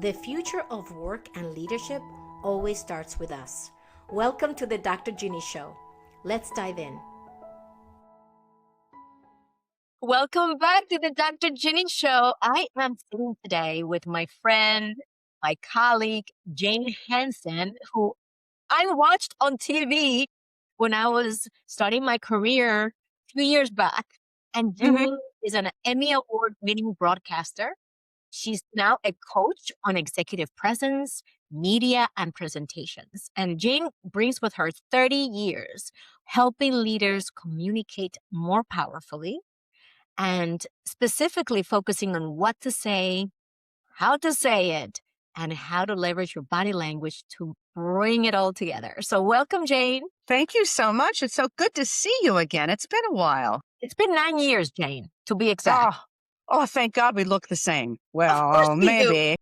The future of work and leadership always starts with us. Welcome to the Dr. Ginny Show. Let's dive in. Welcome back to the Dr. Ginny Show. I am sitting today with my friend, my colleague, Jane Hanson, who I watched on TV when I was starting my career a few years back. And Jane is an Emmy Award winning broadcaster. She's now a coach on executive presence, media, and presentations. And Jane brings with her 30 years helping leaders communicate more powerfully and specifically focusing on what to say, how to say it, and how to leverage your body language to bring it all together. So welcome, Jane. Thank you so much. It's so good to see you again. It's been a while. It's been 9 years, Jane, to be exact. Thank God we look the same. Of Well, course we do. maybe.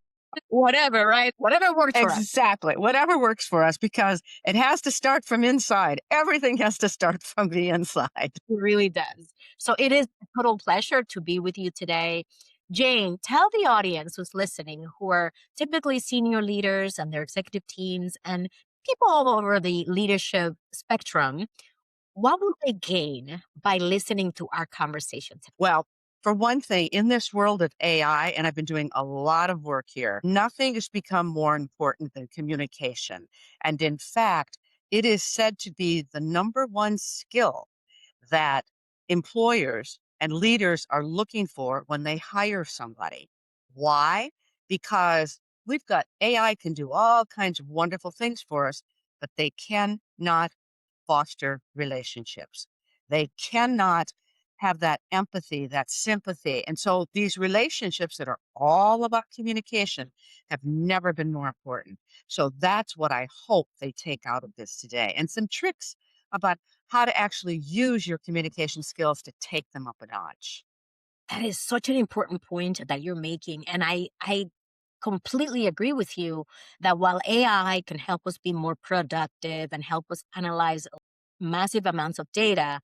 Whatever, right? Whatever works for us. Exactly. Whatever works for us, because it has to start from inside. Everything has to start from the inside. It really does. So it is a total pleasure to be with you today. Jane, tell the audience who's listening, who are typically senior leaders and their executive teams and people all over the leadership spectrum, what will they gain by listening to our conversation today? Well, for one thing, in this world of AI, and I've been doing a lot of work here, nothing has become more important than communication. And in fact, it is said to be the number one skill that employers and leaders are looking for when they hire somebody. Why? Because we've got AI can do all kinds of wonderful things for us, but they cannot foster relationships. They cannot have that empathy, that sympathy. And so these relationships that are all about communication have never been more important. So that's what I hope they take out of this today, and some tricks about how to actually use your communication skills to take them up a notch. That is such an important point that you're making. And I completely agree with you that while AI can help us be more productive and help us analyze massive amounts of data,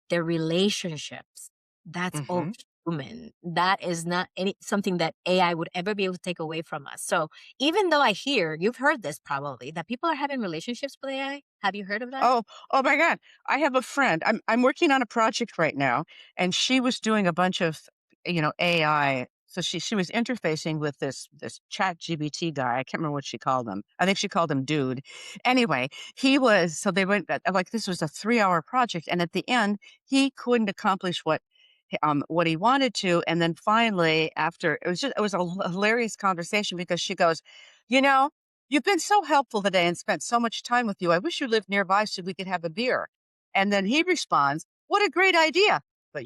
their relationships, that's all hmm human. That is not something that AI would ever be able to take away from us. So even though I hear, you've heard this probably, that people are having relationships with AI. Have you heard of that? Oh my God. I have a friend. I'm working on a project right now, and she was doing a bunch of, AI. So she was interfacing with this chat GBT guy. I can't remember what she called him. I think she called him dude. Anyway, so they went like this was a 3-hour project, and at the end, he couldn't accomplish what he wanted to. And then finally, after it was a hilarious conversation, because she goes, you know, you've been so helpful today and spent so much time with you. I wish you lived nearby so we could have a beer. And then he responds, what a great idea. But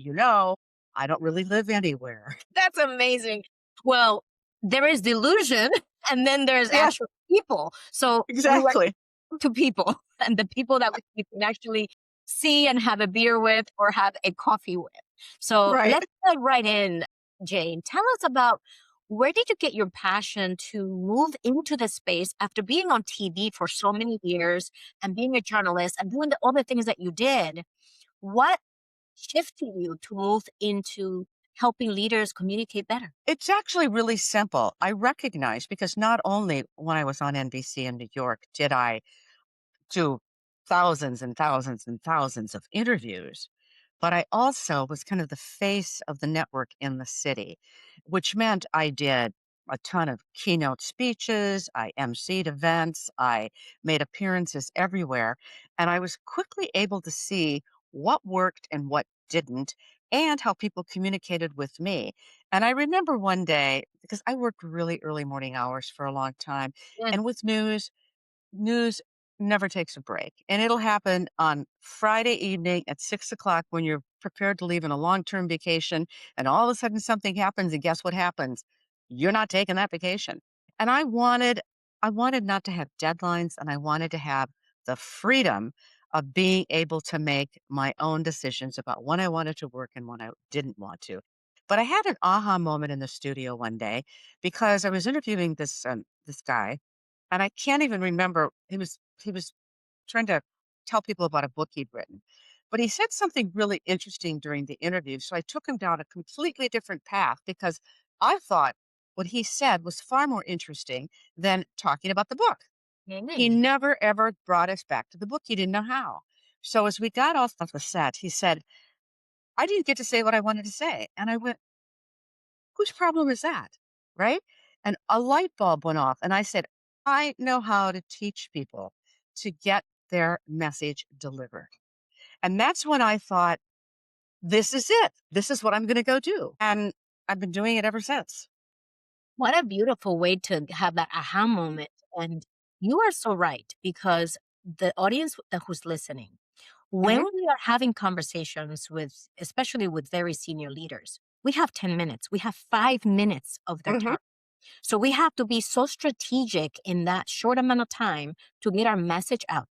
I don't really live anywhere. That's amazing. Well, there is delusion and then there's Yeah, actual people. So we were exactly. to people and the people that we can actually see and have a beer with or have a coffee with. So Right. let's dive right in, Jane. Tell us about where did you get your passion to move into the space after being on TV for so many years and being a journalist and doing all the things that you did? What shifted you to move into helping leaders communicate better? It's actually really simple. I recognize, because not only when I was on NBC in New York did I do thousands and thousands and thousands of interviews, but I also was kind of the face of the network in the city, which meant I did a ton of keynote speeches, I emceed events, I made appearances everywhere, and I was quickly able to see what worked and what didn't, and how people communicated with me. And I remember one day, because I worked really early morning hours for a long time, Yeah. and with news never takes a break. And it'll happen on Friday evening at 6 o'clock when you're prepared to leave on a long term vacation. And all of a sudden something happens. And guess what happens? You're not taking that vacation. And I wanted not to have deadlines, and I wanted to have the freedom of being able to make my own decisions about when I wanted to work and when I didn't want to. But I had an aha moment in the studio one day, because I was interviewing this guy, and I can't even remember. He was trying to tell people about a book he'd written. But he said something really interesting during the interview. So I took him down a completely different path, because I thought what he said was far more interesting than talking about the book. He Mm. never ever brought us back to the book. He didn't know how. So as we got off of the set, he said, I didn't get to say what I wanted to say. And I went, whose problem is that? Right. And a light bulb went off. And I said, I know how to teach people to get their message delivered. And that's when I thought, this is it. This is what I'm going to go do. And I've been doing it ever since. What a beautiful way to have that aha moment. And you are so right, because the audience who's listening, when Hmm. we are having conversations with, especially with very senior leaders, we have 10 minutes, we have 5 minutes of their Hmm. time. So we have to be so strategic in that short amount of time to get our message out,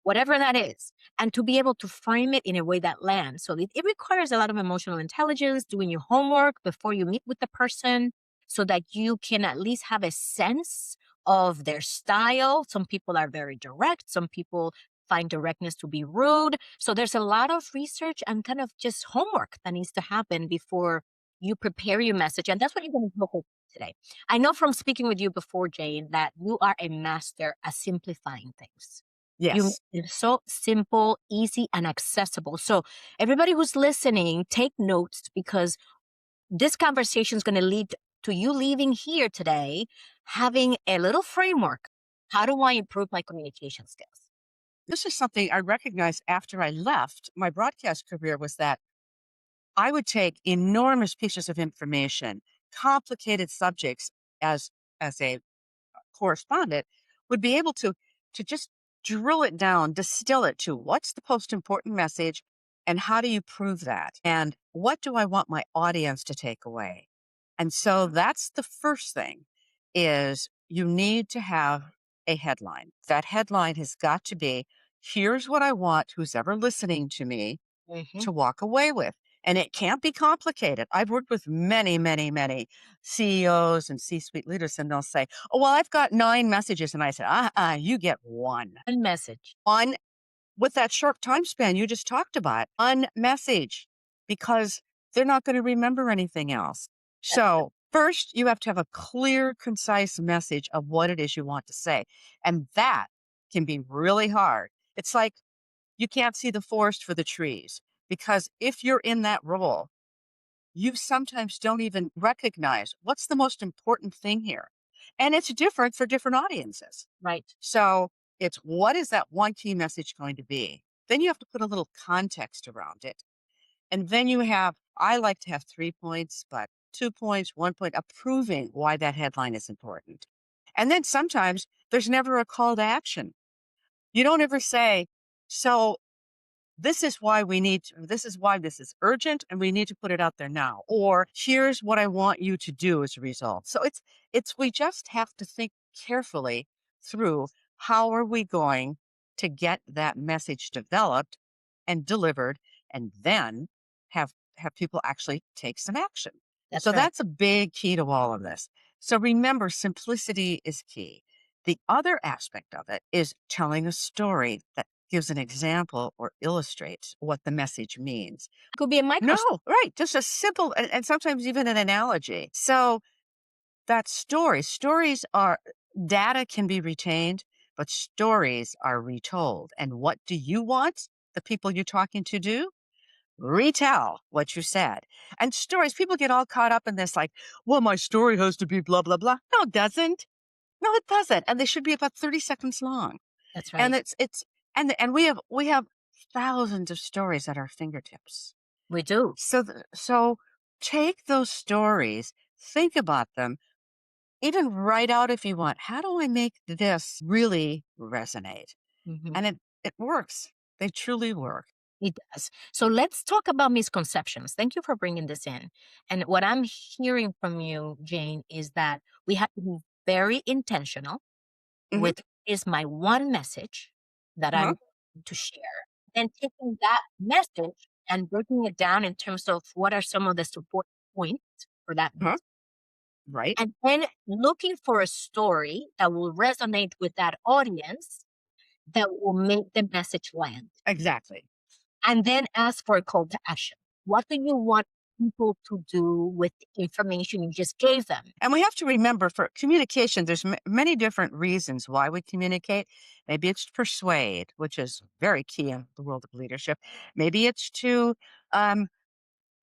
whatever that is, and to be able to frame it in a way that lands. So it requires a lot of emotional intelligence, doing your homework before you meet with the person so that you can at least have a sense of their style. Some people are very direct, some people find directness to be rude. So there's a lot of research and kind of just homework that needs to happen before you prepare your message. And that's what you're going to look at today. I know from speaking with you before, Jane, that you are a master at simplifying things. You Yes. It's so simple, easy, and accessible. So everybody who's listening, take notes, because this conversation is going to lead to you leaving here today having a little framework. How do I improve my communication skills? This is something I recognized after I left my broadcast career was that I would take enormous pieces of information, complicated subjects as a correspondent, would be able to just drill it down, distill it to what's the most important message and how do you prove that? And what do I want my audience to take away? And so that's the first thing is you need to have a headline. That headline has got to be, here's what I want who's ever listening to me Hmm. to walk away with. And it can't be complicated. I've worked with many, many, many CEOs and C suite leaders, and they'll say, oh, well, I've got 9 messages. And I said, you get one. One message. One with that short time span you just talked about, one message, because they're not going to remember anything else. That's So, first, you have to have a clear, concise message of what it is you want to say. And that can be really hard. It's like, you can't see the forest for the trees because if you're in that role, you sometimes don't even recognize what's the most important thing here. And it's different for different audiences. right. So it's what is that one key message going to be? Then you have to put a little context around it. And then you have, I like to have 3 points, but 2 points, 1 point, approving why that headline is important. And then sometimes there's never a call to action. You don't ever say, so this is why this is why this is urgent and we need to put it out there now. Or here's what I want you to do as a result. So we just have to think carefully through how are we going to get that message developed and delivered and then have people actually take some action. That's So right. that's a big key to all of this. So remember, simplicity is key. The other aspect of it is telling a story that gives an example or illustrates what the message means. Could be a No, micro. right. Just a simple and sometimes even an analogy. So that stories are data can be retained, but stories are retold. And what do you want the people you're talking to do? Retell what you said. And stories, people get all caught up in this like, well, my story has to be blah, blah, blah. No, it doesn't. No, it doesn't. And they should be about 30 seconds long. That's And right. and we have thousands of stories at our fingertips. We do. So take those stories, think about them, even write out if you want. How do I make this really resonate? Mhm. And it works. They truly work. It does. So let's talk about misconceptions. Thank you for bringing this in. And what I'm hearing from you, Jane, is that we have to be very intentional Hmm. with is my one message that Uh-huh. I'm going to share. Then taking that message and breaking it down in terms of what are some of the support points for that Uh-huh. message. Right. And then looking for a story that will resonate with that audience that will make the message land. Exactly. And then ask for a call to action. What do you want people to do with the information you just gave them? And we have to remember for communication, there's many different reasons why we communicate. Maybe it's to persuade, which is very key in the world of leadership. Maybe it's to um,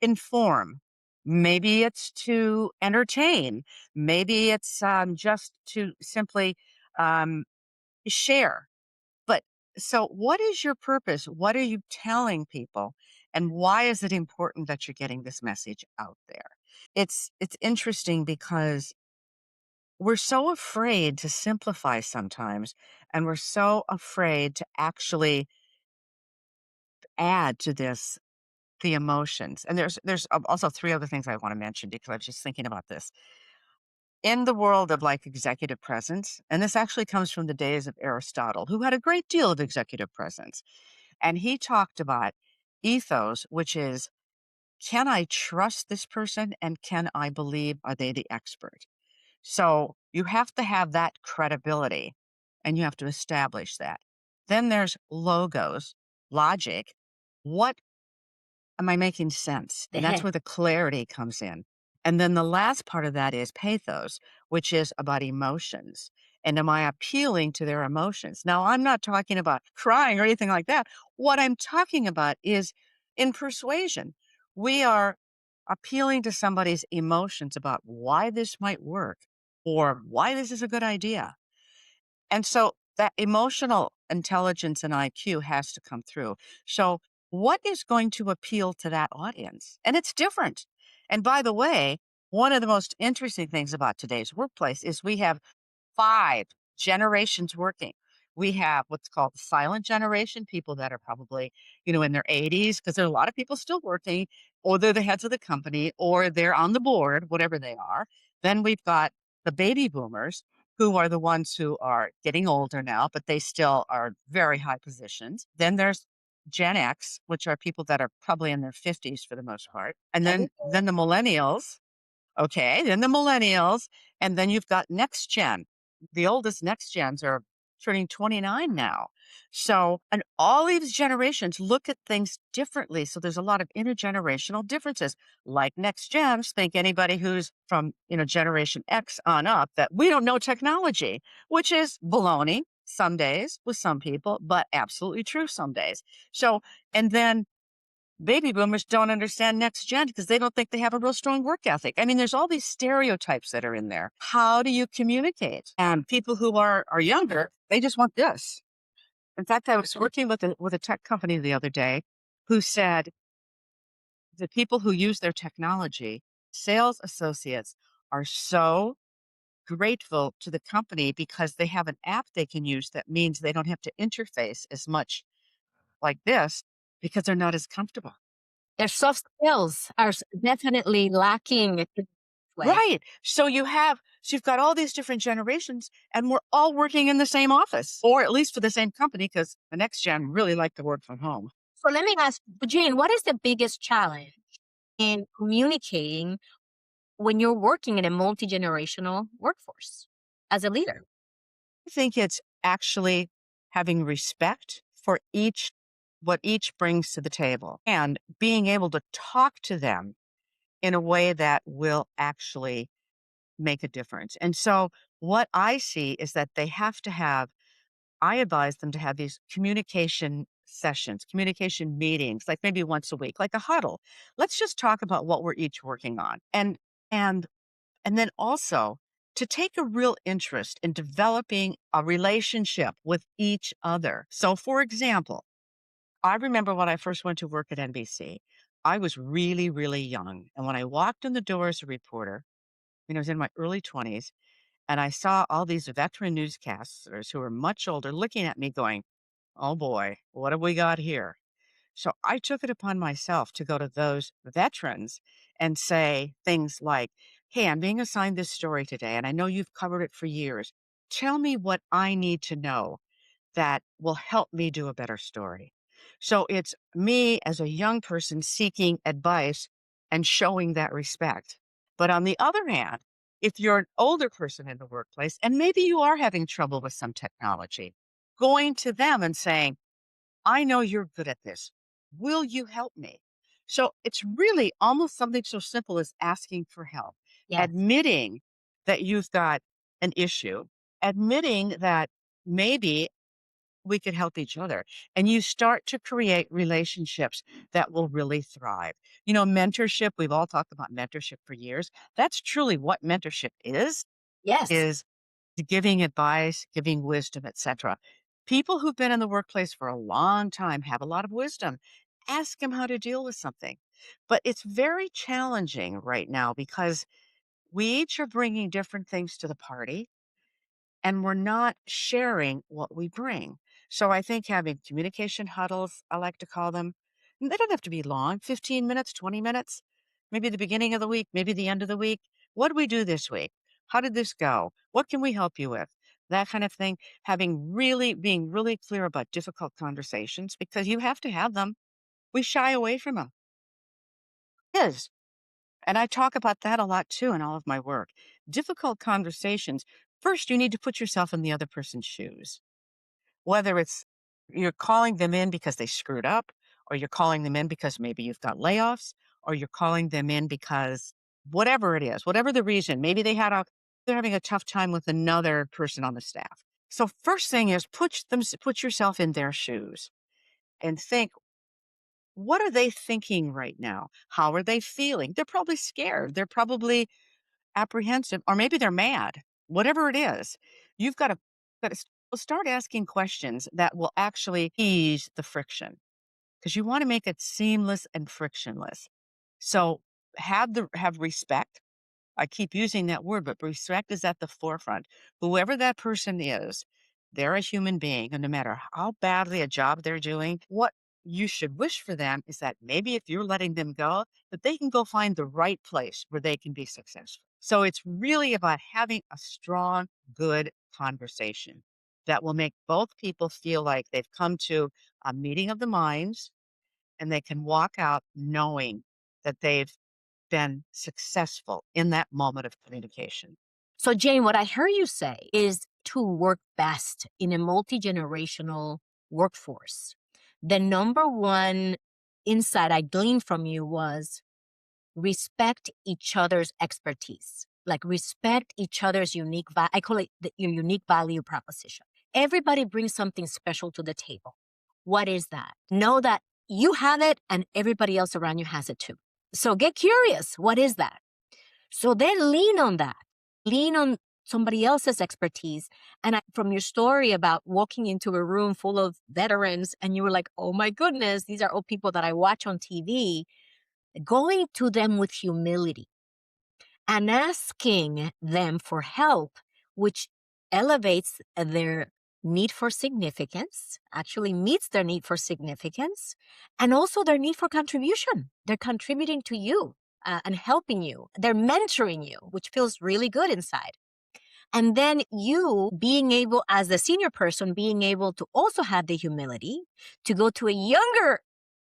inform. Maybe it's to entertain. Maybe it's just to simply um, share. But so, what is your purpose? What are you telling people? And why is it important that you're getting this message out there? It's interesting because we're so afraid to simplify sometimes, and we're so afraid to actually add to this the emotions. And there's also three other things I want to mention because I was just thinking about this. In the world of like executive presence, and this actually comes from the days of Aristotle, who had a great deal of executive presence. And he talked about ethos, which is, can I trust this person and can I believe are they the expert? So you have to have that credibility and you have to establish that. Then there's logos, logic. What am I making sense? And that's where the clarity comes in. And then the last part of that is pathos, which is about emotions. And am I appealing to their emotions? Now, I'm not talking about crying or anything like that. What I'm talking about is in persuasion. We are appealing to somebody's emotions about why this might work or why this is a good idea. And so that emotional intelligence and IQ has to come through. So, what is going to appeal to that audience? And it's different. And by the way, one of the most interesting things about today's workplace is we have 5 generations working. We have what's called the silent generation, people that are probably, in their 80s, because there are a lot of people still working, or they're the heads of the company, or they're on the board, whatever they are. Then we've got the baby boomers, who are the ones who are getting older now, but they still are very high positions. Then there's Gen X, which are people that are probably in their 50s for the most part. And then the millennials. Okay, then the millennials, and then you've got next gen. The oldest next gens are turning 29 now. So, and all these generations look at things differently. So there's a lot of intergenerational differences. Like next gens think anybody who's from, generation X on up that we don't know technology, which is baloney some days with some people, but absolutely true some days. So, and then baby boomers don't understand next gen because they don't think they have a real strong work ethic. I mean, there's all these stereotypes that are in there. How do you communicate? And people who are younger, they just want this. In fact, I was working with a tech company the other day who said the people who use their technology, sales associates, are so grateful to the company because they have an app they can use that means they don't have to interface as much like this because they're not as comfortable. Their soft skills are definitely lacking in this way. Right. So you've got all these different generations and we're all working in the same office or at least for the same company because the next gen really like to work from home. So let me ask Jane, what is the biggest challenge in communicating when you're working in a multi-generational workforce as a leader? I think it's actually having respect for what each brings to the table and being able to talk to them in a way that will actually make a difference. And so what I see is that I advise them to have these communication sessions, communication meetings, like maybe once a week, like a huddle. Let's just talk about what we're each working on. And and then also to take a real interest in developing a relationship with each other. So for example, I remember when I first went to work at NBC, I was really, really young. And when I walked in the door as a reporter, I was in my early 20s, and I saw all these veteran newscasters who were much older looking at me going, oh boy, what have we got here? So I took it upon myself to go to those veterans and say things like, hey, I'm being assigned this story today, and I know you've covered it for years. Tell me what I need to know that will help me do a better story. So it's me as a young person seeking advice and showing that respect. But on the other hand, if you're an older person in the workplace and maybe you are having trouble with some technology, going to them and saying, I know you're good at this. Will you help me? So it's really almost something so simple as asking for help, Yes. admitting that you've got an issue, admitting that maybe we could help each other. And you start to create relationships that will really thrive. Mentorship, we've all talked about mentorship for years. That's truly what mentorship Yes. is giving advice, giving wisdom, etc. People who've been in the workplace for a long time have a lot of wisdom. Ask them how to deal with something. But it's very challenging right now because we each are bringing different things to the party and we're not sharing what we bring. So I think having communication huddles, I like to call them, and they don't have to be long, 15 minutes, 20 minutes, maybe the beginning of the week, maybe the end of the week. What did we do this week? How did this go? What can we help you with? That kind of thing. Being really clear about difficult conversations because you have to have them. We shy away from them. Yes. And I talk about that a lot too in all of my work. Difficult conversations. First, you need to put yourself in the other person's shoes. Whether it's you're calling them in because they screwed up, or you're calling them in because maybe you've got layoffs, or you're calling them in because whatever it is, whatever the reason, maybe they're having a tough time with another person on the staff. So first thing is put yourself in their shoes and think, what are they thinking right now? How are they feeling? They're probably scared. They're probably apprehensive, or maybe they're mad. Whatever it is, you've got to start asking questions that will actually ease the friction because you want to make it seamless and frictionless. So have respect. I keep using that word, but respect is at the forefront. Whoever that person is, they're a human being, and no matter how badly a job they're doing, what you should wish for them is that maybe if you're letting them go, that they can go find the right place where they can be successful. So it's really about having a strong, good conversation that will make both people feel like they've come to a meeting of the minds and they can walk out knowing that they've been successful in that moment of communication. So, Jane, what I heard you say is to work best in a multi generational workforce. The number one insight I gleaned from you was respect each other's expertise, like respect each other's I call it your unique value proposition. Everybody brings something special to the table. What is that? Know that you have it and everybody else around you has it too. So get curious. What is that? So then lean on that. Lean on somebody else's expertise. And from your story about walking into a room full of veterans and you were like, oh my goodness, these are all people that I watch on TV, going to them with humility and asking them for help, which elevates their need for significance, actually meets their need for significance, and also their need for contribution. They're contributing to you and helping you. They're mentoring you, which feels really good inside. And then you being able, as the senior person, being able to also have the humility to go to a younger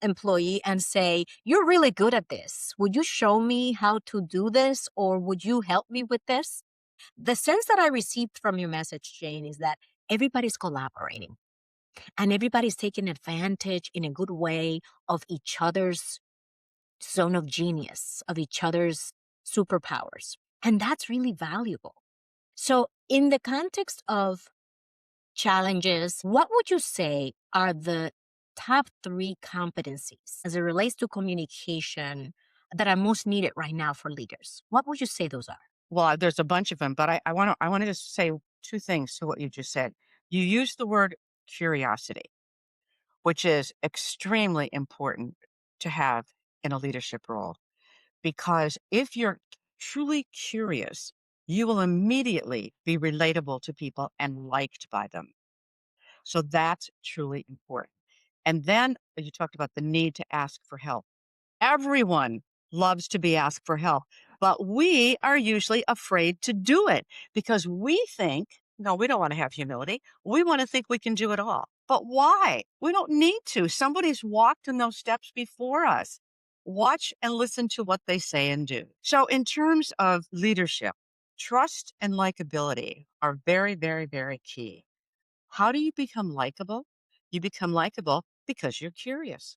employee and say, you're really good at this. Would you show me how to do this? Or would you help me with this? The sense that I received from your message, Jane, is that everybody's collaborating and everybody's taking advantage in a good way of each other's zone of genius, of each other's superpowers. And that's really valuable. So, in the context of challenges, what would you say are the top 3 competencies as it relates to communication that are most needed right now for leaders? What would you say those are? Well, there's a bunch of them, but I want to just say two things to what you just said. You used the word curiosity, which is extremely important to have in a leadership role. Because if you're truly curious, you will immediately be relatable to people and liked by them. So that's truly important. And then you talked about the need to ask for help. Everyone loves to be asked for help, but we are usually afraid to do it because we think, no, we don't want to have humility. We want to think we can do it all. But why? We don't need to. Somebody's walked in those steps before us. Watch and listen to what they say and do. So, in terms of leadership, trust and likability are very, very, very key. How do you become likable? You become likable because you're curious,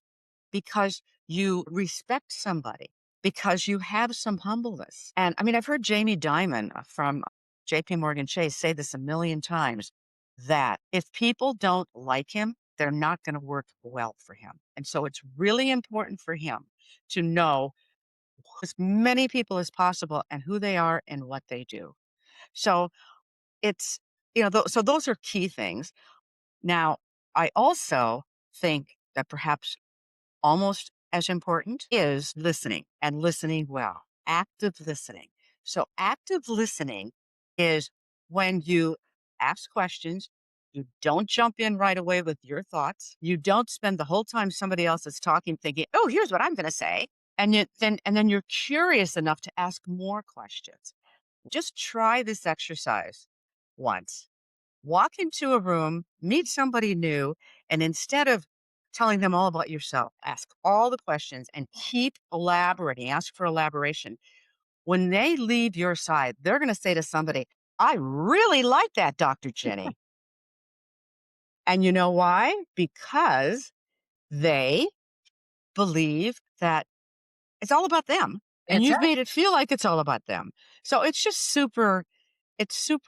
because you respect somebody because you have some humbleness. And I mean, I've heard Jamie Dimon from JP Morgan Chase say this a million times, that if people don't like him, they're not going to work well for him. And so it's really important for him to know as many people as possible and who they are and what they do. So it's, so those are key things. Now, I also think that perhaps almost as important is listening, and listening well, active listening. So, active listening is when you ask questions, you don't jump in right away with your thoughts, you don't spend the whole time somebody else is talking thinking, oh, here's what I'm going to say. And then you're curious enough to ask more questions. Just try this exercise once. Walk into a room, meet somebody new, and instead of telling them all about yourself, ask all the questions and keep elaborating. Ask for elaboration. When they leave your side, they're going to say to somebody, I really like that, Dr. Ginny. And you know why? Because they believe that it's all about them. And That's you've right. made it feel like it's all about them. So it's super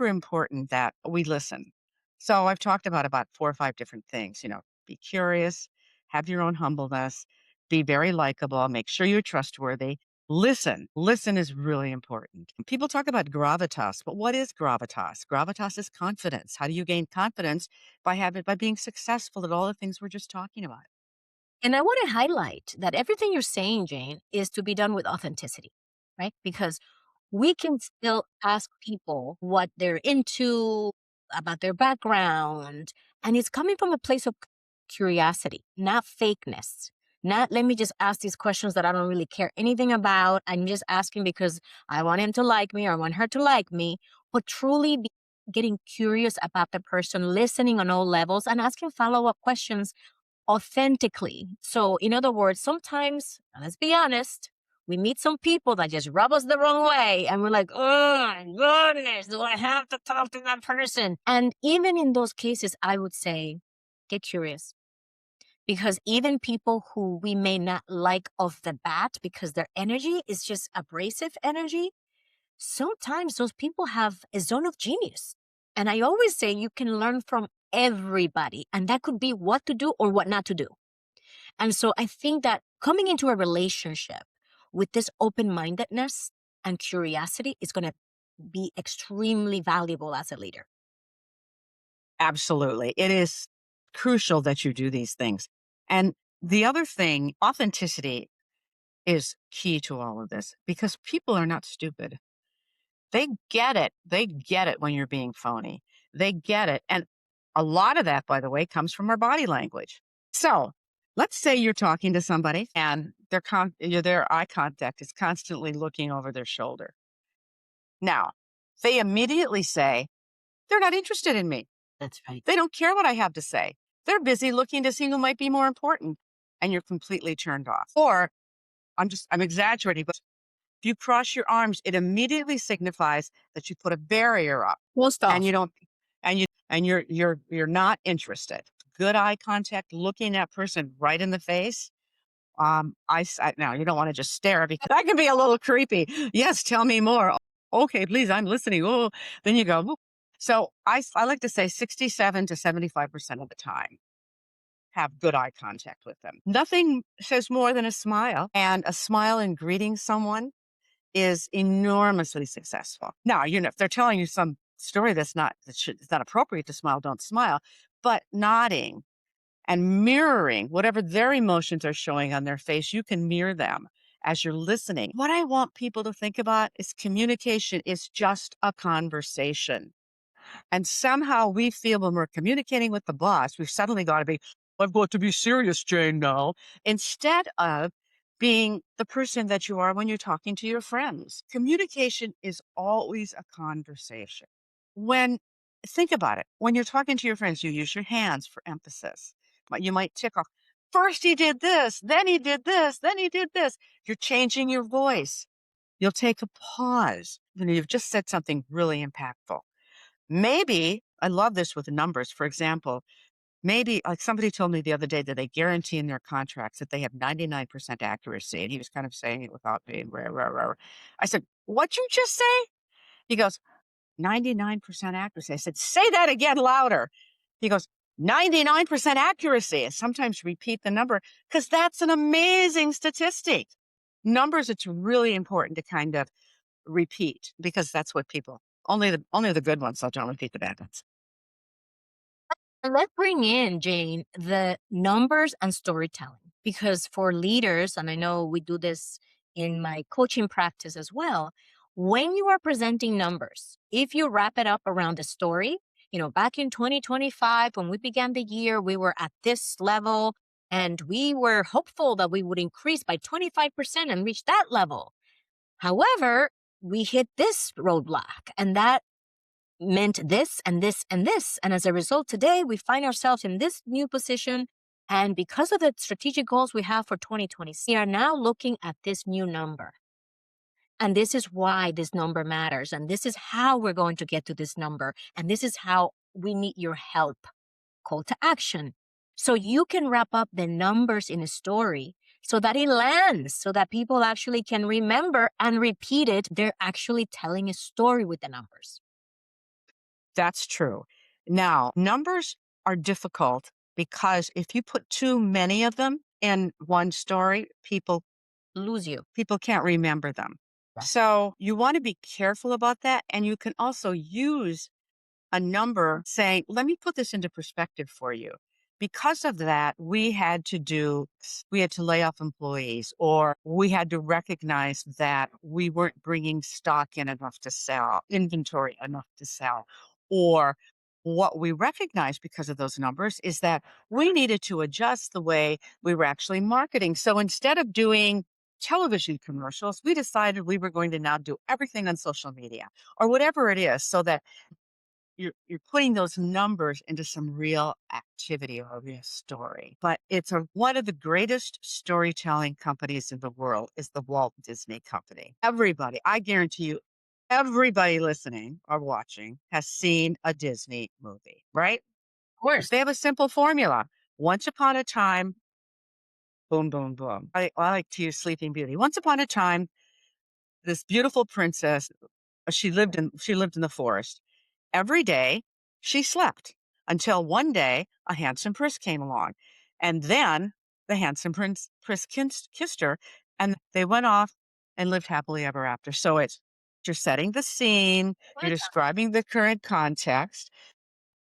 important that we listen. So I've talked about 4 or 5 different things, be curious, have your own humbleness, be very likable, make sure you're trustworthy. Listen. Listen is really important. People talk about gravitas, but what is gravitas? Gravitas is confidence. How do you gain confidence? By being successful at all the things we're just talking about. And I want to highlight that everything you're saying, Jane, is to be done with authenticity, right? Because we can still ask people what they're into, about their background, and it's coming from a place of curiosity, not fakeness. Not let me just ask these questions that I don't really care anything about. I'm just asking because I want him to like me or I want her to like me, but truly getting curious about the person, listening on all levels, and asking follow up questions authentically. So, in other words, sometimes, let's be honest, we meet some people that just rub us the wrong way, and we're like, oh my goodness, do I have to talk to that person? And even in those cases, I would say, get curious. Because even people who we may not like off the bat because their energy is just abrasive energy, sometimes those people have a zone of genius. And I always say you can learn from everybody, and that could be what to do or what not to do. And so I think that coming into a relationship with this open mindedness and curiosity is going to be extremely valuable as a leader. Absolutely. It is crucial that you do these things. And the other thing, authenticity is key to all of this because people are not stupid. They get it. They get it when you're being phony. They get it. And a lot of that, by the way, comes from our body language. So let's say you're talking to somebody and their eye contact is constantly looking over their shoulder. Now, they immediately say, they're not interested in me. That's right. They don't care what I have to say. They're busy looking to see who might be more important. And you're completely turned off. Or I'm exaggerating, but if you cross your arms, it immediately signifies that you put a barrier up We'll stop. and you don't, and you're not interested. Good eye contact, looking that person right in the face. Now you don't want to just stare because that can be a little creepy. Yes, tell me more. Okay, please, I'm listening. Oh, then you go. "Whoop." So I like to say 67 to 75% of the time, have good eye contact with them. Nothing says more than a smile, and a smile in greeting someone is enormously successful. Now, if they're telling you some story it's not appropriate to smile, don't smile, but nodding and mirroring whatever their emotions are showing on their face, you can mirror them as you're listening. What I want people to think about is communication is just a conversation. And somehow we feel when we're communicating with the boss, we've suddenly got to be, I've got to be serious, Jane, now, instead of being the person that you are when you're talking to your friends. Communication is always a conversation. Think about it, when you're talking to your friends, you use your hands for emphasis. But you might tick off, first he did this, then he did this, then he did this. You're changing your voice. You'll take a pause. You've just said something really impactful. Maybe, I love this with numbers. For example, maybe like somebody told me the other day that they guarantee in their contracts that they have 99% accuracy. And he was kind of saying it without being rah, rah, rah. I said, "What'd you just say?" He goes, 99% accuracy. I said, "Say that again louder." He goes, 99% accuracy. And sometimes repeat the number because that's an amazing statistic. Numbers, it's really important to kind of repeat because that's what people, only the good ones, so don't repeat the bad ones. And let's bring in, Jane, the numbers and storytelling. Because for leaders, and I know we do this in my coaching practice as well, when you are presenting numbers, if you wrap it up around a story, back in 2025, when we began the year, we were at this level and we were hopeful that we would increase by 25% and reach that level. However, we hit this roadblock and that meant this and this and this. And as a result, today we find ourselves in this new position. And because of the strategic goals we have for 2020, we are now looking at this new number. And this is why this number matters. And this is how we're going to get to this number. And this is how we need your help. Call to action. So you can wrap up the numbers in a story so that it lands, so that people actually can remember and repeat it. They're actually telling a story with the numbers. That's true. Now, numbers are difficult because if you put too many of them in one story, people Lose you. can't remember them. Yeah. So you want to be careful about that. And you can also use a number saying, let me put this into perspective for you. Because of that, we had to lay off employees, or we had to recognize that we weren't bringing stock in enough to sell, inventory enough to sell. Or what we recognized because of those numbers is that we needed to adjust the way we were actually marketing. So instead of doing television commercials, we decided we were going to now do everything on social media or whatever it is, so that you're putting those numbers into some real activity or a real story. But it's one of the greatest storytelling companies in the world is the Walt Disney Company. Everybody, I guarantee you, everybody listening or watching has seen a Disney movie, right? Of course. They have a simple formula. Once upon a time, boom, boom, boom. I like to use Sleeping Beauty. Once upon a time, this beautiful princess, she lived in the forest. Every day she slept until one day a handsome prince came along. And then the handsome prince kissed her and they went off and lived happily ever after. So you're setting the scene, you're describing the current context,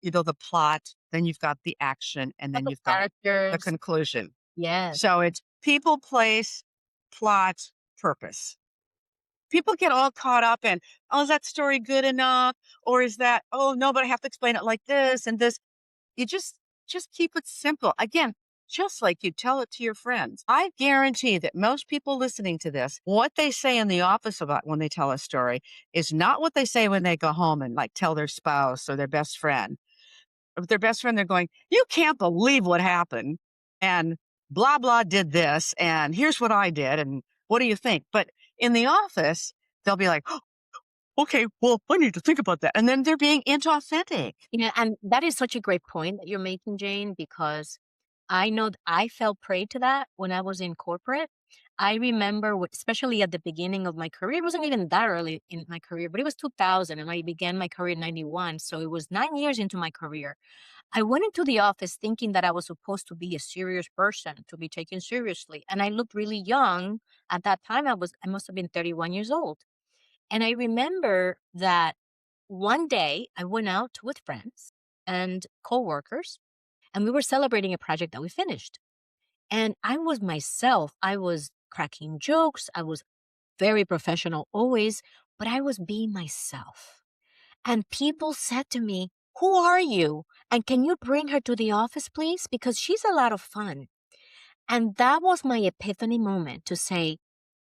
the plot, then you've got the action, and then The you've got the characters. conclusion. Yes. So it's people, place, plot, purpose. People get all caught up in, oh, is that story good enough? Or is that, oh, no, but I have to explain it like this and this. You just keep it simple. Again, just like you tell it to your friends. I guarantee that most people listening to this, what they say in the office about when they tell a story is not what they say when they go home and like tell their spouse or their best friend. With their best friend, they're going, you can't believe what happened. And blah, blah did this. And here's what I did. And what do you think? But in the office, they'll be like, oh, okay, well, I need to think about that. And then they're being inauthentic. And that is such a great point that you're making, Jane, because I know I fell prey to that when I was in corporate. I remember, especially at the beginning of my career, it wasn't even that early in my career, but it was 2000 and I began my career in 91. So it was 9 years into my career. I went into the office thinking that I was supposed to be a serious person, to be taken seriously. And I looked really young. At that time, I must have been 31 years old. And I remember that one day I went out with friends and coworkers, and we were celebrating a project that we finished. And I was myself. I was cracking jokes. I was very professional always, but I was being myself. And people said to me, "Who are you? And can you bring her to the office, please? Because she's a lot of fun." And that was my epiphany moment to say,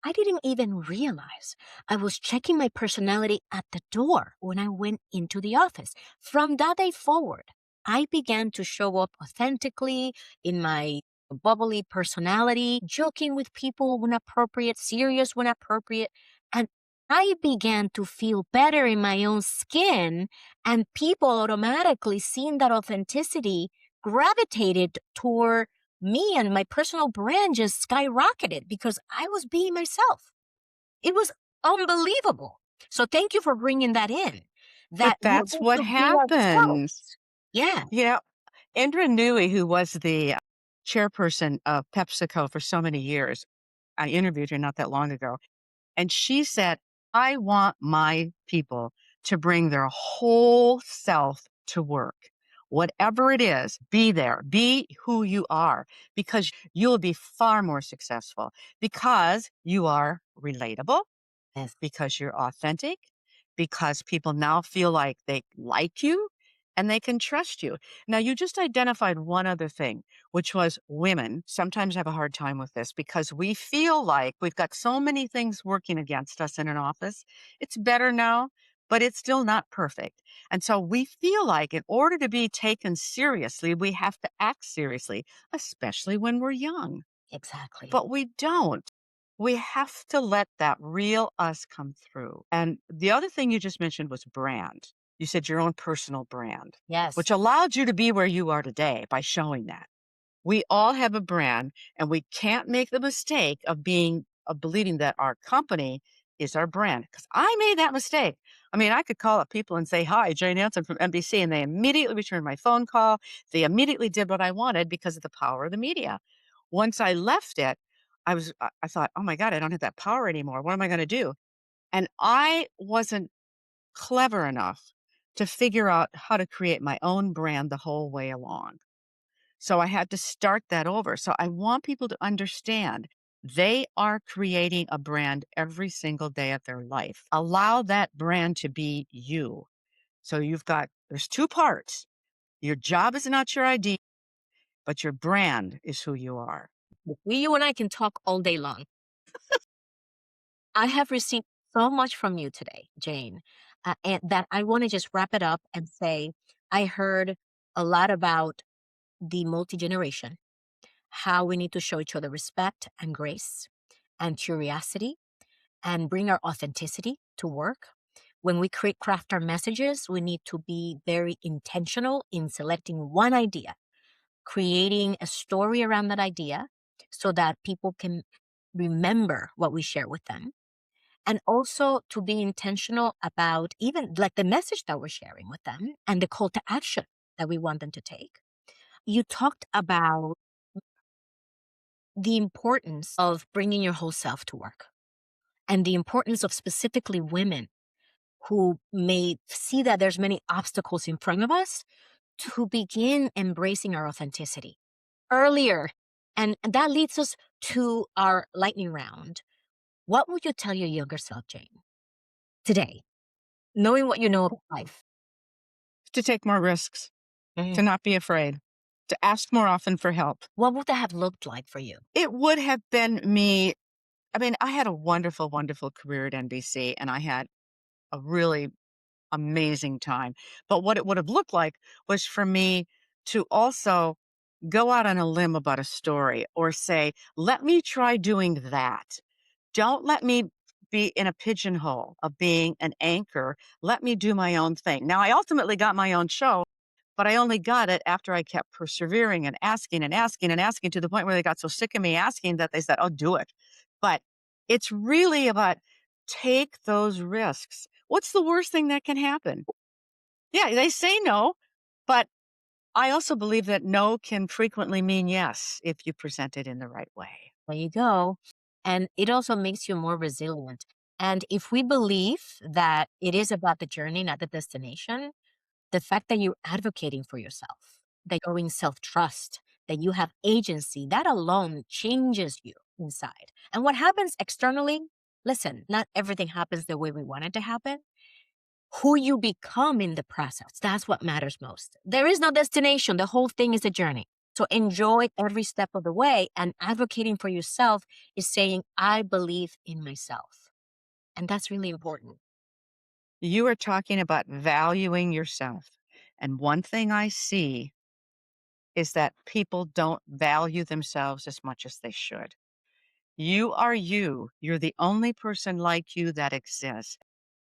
I didn't even realize I was checking my personality at the door when I went into the office. From that day forward, I began to show up authentically in my bubbly personality, joking with people when appropriate, serious when appropriate. And I began to feel better in my own skin, and people automatically seeing that authenticity gravitated toward me, and my personal brand just skyrocketed because I was being myself. It was unbelievable. So thank you for bringing that in, But that we that's need what to be ourselves. happens. Yeah. You know, Indra Nooyi, who was the chairperson of PepsiCo for so many years, I interviewed her not that long ago. And she said, I want my people to bring their whole self to work. Whatever it is, be there, be who you are, because you'll be far more successful because you are relatable, Yes. because you're authentic, because people now feel like they like you and they can trust you. Now, you just identified one other thing, which was women sometimes have a hard time with this because we feel like we've got so many things working against us in an office. It's better now, but it's still not perfect. And so we feel like in order to be taken seriously, we have to act seriously, especially when we're young. Exactly. But we don't. We have to let that real us come through. And the other thing you just mentioned was brand. You said your own personal brand, Yes. which allowed you to be where you are today by showing that. We all have a brand, and we can't make the mistake of believing that our company is our brand. Because I made that mistake. I mean, I could call up people and say, "Hi, Jane Hanson from NBC," and they immediately returned my phone call. They immediately did what I wanted because of the power of the media. Once I left it, I thought, "Oh my God, I don't have that power anymore. What am I going to do?" And I wasn't clever enough to figure out how to create my own brand the whole way along. So I had to start that over. So I want people to understand they are creating a brand every single day of their life. Allow that brand to be you. So there's two parts. Your job is not your ID, but your brand is who you are. You and I can talk all day long. I have received so much from you today, Jane, and that I want to just wrap it up and say I heard a lot about the multi generation, how we need to show each other respect and grace and curiosity and bring our authenticity to work. When we craft our messages, we need to be very intentional in selecting one idea, creating a story around that idea so that people can remember what we share with them. And also to be intentional about even like the message that we're sharing with them and the call to action that we want them to take. You talked about the importance of bringing your whole self to work and the importance of specifically women who may see that there's many obstacles in front of us to begin embracing our authenticity earlier. And that leads us to our lightning round. What would you tell your younger self, Jane, today, knowing what you know about life? To take more risks, Mhm. to not be afraid, to ask more often for help. What would that have looked like for you? It would have been me. I mean, I had a wonderful, wonderful career at NBC and I had a really amazing time. But what it would have looked like was for me to also go out on a limb about a story or say, let me try doing that. Don't let me be in a pigeonhole of being an anchor. Let me do my own thing. Now, I ultimately got my own show, but I only got it after I kept persevering and asking and asking and asking to the point where they got so sick of me asking that they said, oh, do it. But it's really about take those risks. What's the worst thing that can happen? Yeah, they say no, but I also believe that no can frequently mean yes if you present it in the right way. There you go. And it also makes you more resilient. And if we believe that it is about the journey, not the destination, the fact that you're advocating for yourself, that you're in self trust, that you have agency, that alone changes you inside. And what happens externally, listen, not everything happens the way we want it to happen. Who you become in the process, that's what matters most. There is no destination. The whole thing is a journey. So enjoy every step of the way. And advocating for yourself is saying, I believe in myself. And that's really important. You are talking about valuing yourself. And one thing I see is that people don't value themselves as much as they should. You are you. You're the only person like you that exists.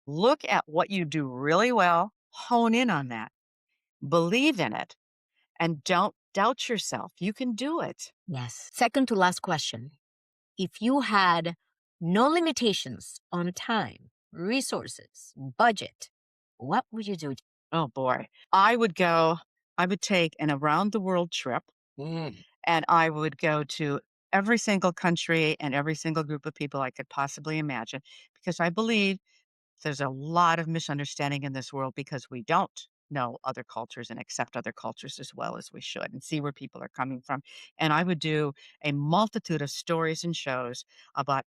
Look at what you do really well, hone in on that, believe in it, and don't doubt yourself. You can do it. Yes. Second to last question. If you had no limitations on time, resources, budget, what would you do? Oh boy. I would take an around the world trip, and I would go to every single country and every single group of people I could possibly imagine, because I believe there's a lot of misunderstanding in this world because we don't know other cultures and accept other cultures as well as we should and see where people are coming from. And I would do a multitude of stories and shows about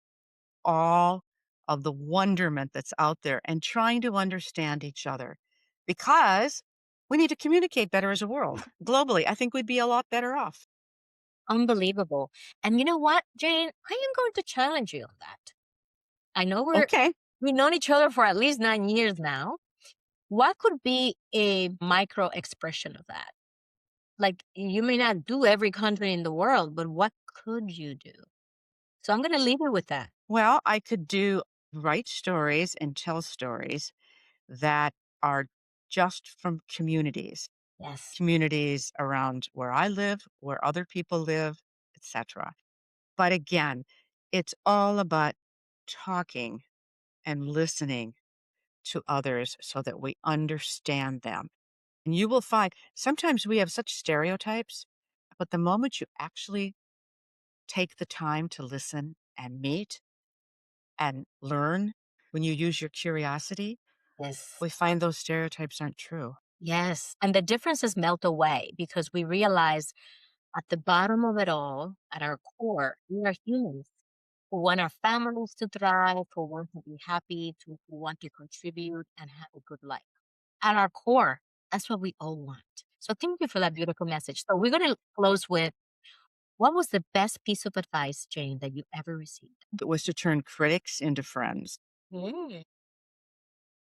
all of the wonderment that's out there and trying to understand each other, because we need to communicate better as a world globally. I think we'd be a lot better off. Unbelievable. And you know what, Jane? I am going to challenge you on that. I know Okay. we've known each other for at least 9 years now. What could be a micro expression of that? Like, you may not do every country in the world, but what could you do? So I'm going to leave you with that. Well, I could write stories and tell stories that are just from Yes. communities around where I live, where other people live, etc. But again, it's all about talking and listening to others so that we understand them. And you will find sometimes we have such stereotypes, but the moment you actually take the time to listen and meet and learn, when you use your curiosity, Yes. we find those stereotypes aren't true. Yes. And the differences melt away because we realize at the bottom of it all, at our core, we are humans who want our families to thrive, who want to be happy, who want to contribute and have a good life. At our core, that's what we all want. So thank you for that beautiful message. So we're going to close with, what was the best piece of advice, Jane, that you ever received? It was to turn critics into friends. Mm.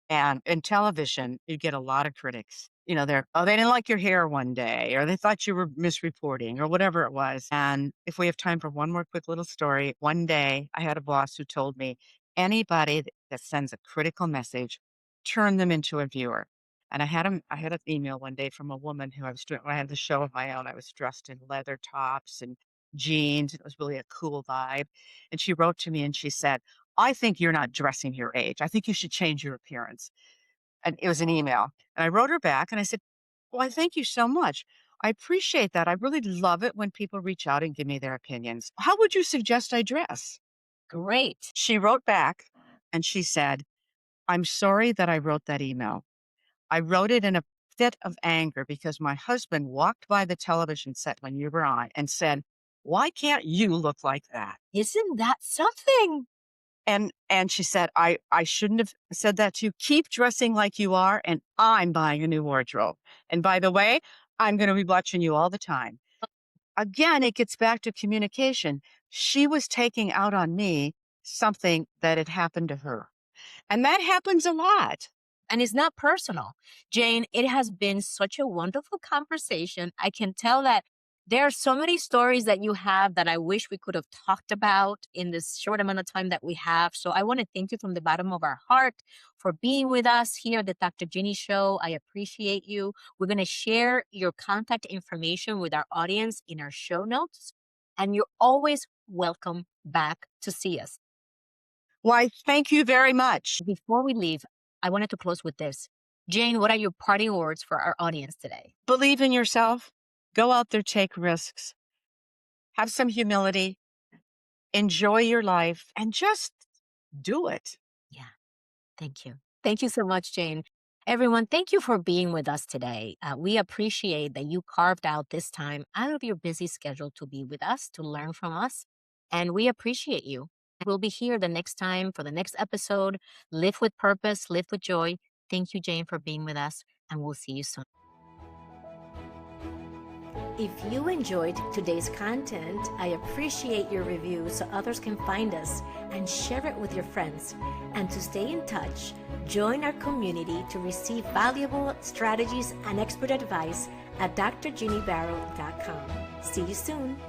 And in television, you get a lot of critics. You know, they didn't like your hair one day, or they thought you were misreporting, or whatever it was. And if we have time for one more quick little story, one day I had a boss who told me, anybody that sends a critical message, turn them into a viewer. And I had an email one day from a woman who I was doing, I had the show of my own. I was dressed in leather tops and jeans. It was really a cool vibe. And she wrote to me and she said, I think you're not dressing your age. I think you should change your appearance. And it was an email. And I wrote her back and I said, well, I thank you so much. I appreciate that. I really love it when people reach out and give me their opinions. How would you suggest I dress? Great. She wrote back and she said, I'm sorry that I wrote that email. I wrote it in a fit of anger because my husband walked by the television set when you were on and said, why can't you look like that? Isn't that something? And she said, I shouldn't have said that to you. Keep dressing like you are, and I'm buying a new wardrobe. And by the way, I'm going to be watching you all the time. Again, it gets back to communication. She was taking out on me something that had happened to her. And that happens a lot. And it's not personal. Jane, it has been such a wonderful conversation. I can tell that there are so many stories that you have that I wish we could have talked about in this short amount of time that we have. So I want to thank you from the bottom of our heart for being with us here at the Dr. Ginny Show. I appreciate you. We're going to share your contact information with our audience in our show notes. And you're always welcome back to see us. Why, thank you very much. Before we leave, I wanted to close with this. Jane, what are your parting words for our audience today? Believe in yourself. Go out there, take risks. Have some humility. Enjoy your life and just do it. Yeah, thank you. Thank you so much, Jane. Everyone, thank you for being with us today. We appreciate that you carved out this time out of your busy schedule to be with us, to learn from us. And we appreciate you. We'll be here the next time for the next episode. Live with purpose, live with joy. Thank you, Jane, for being with us, and we'll see you soon. If you enjoyed today's content, I appreciate your review so others can find us and share it with your friends. And to stay in touch, join our community to receive valuable strategies and expert advice at drginnybaro.com. See you soon.